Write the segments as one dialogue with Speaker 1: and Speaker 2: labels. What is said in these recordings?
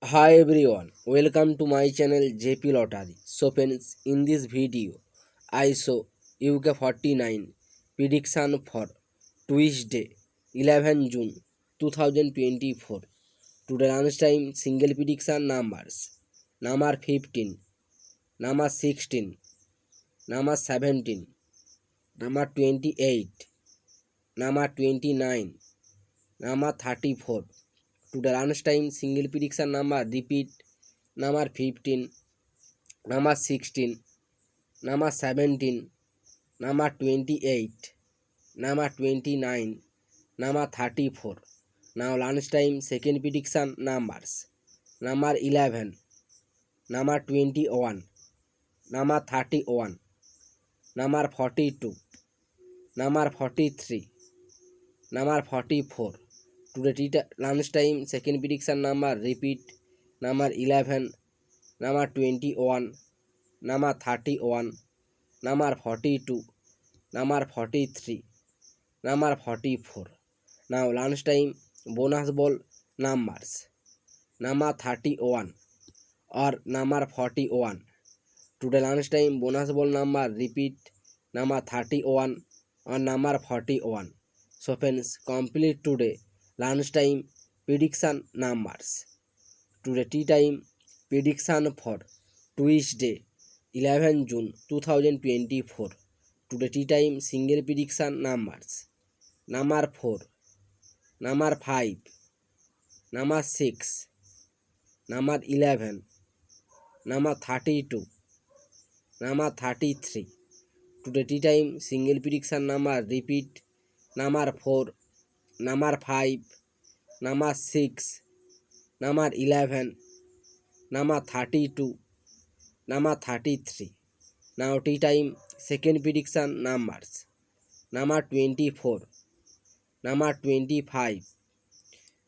Speaker 1: Hi everyone, welcome to my channel JP Lottery. So friends, in this video, I show UK49 prediction for Tuesday, 11 June 2024. Today lunchtime single prediction numbers: number 15, number 16, number 17, number 28, number 29, number 34. Today lunchtime single prediction number repeat: number 15, number 16, number 17, number 28, number 29, number 34. Now lunchtime second prediction numbers: number 11, number 21, number 31, number 42, number 43, number 44. Today lunchtime second prediction number repeat: number 11, number 21, number 31, number 42, number 43, number 44. Now lunchtime bonus ball numbers: number 31 or number 41. Today lunchtime bonus ball number repeat: number 31 or number 41. So friends, complete today lunchtime prediction numbers. Today tea time prediction for Tuesday, 11 June 2024. Today tea time single prediction numbers: number 4, number 5, number 6, number 11, number 32, number 33. Today tea time single prediction number repeat: number 4, number 5, number 6, number 11, number 32, number 33. Now tea time second prediction numbers: number 24, number 25,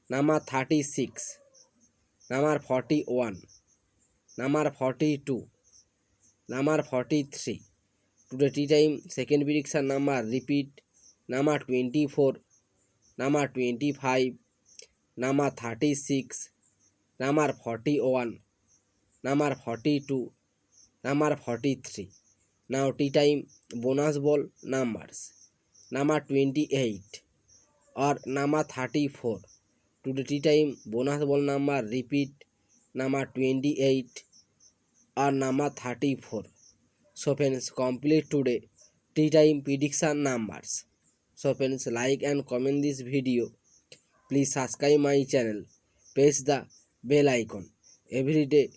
Speaker 1: number 36, number 41, number 42, number 43. Today tea time second prediction number repeat: number 24, number 25, number 36, number 41, number 42, number 43. Now tea time bonus ball numbers: number 28 or number 34. Today tea time bonus ball number repeat: number 28 or number 34. So friends, complete today tea time prediction numbers. So friends, like and comment this video. Please subscribe my channel. Press the bell icon. Every day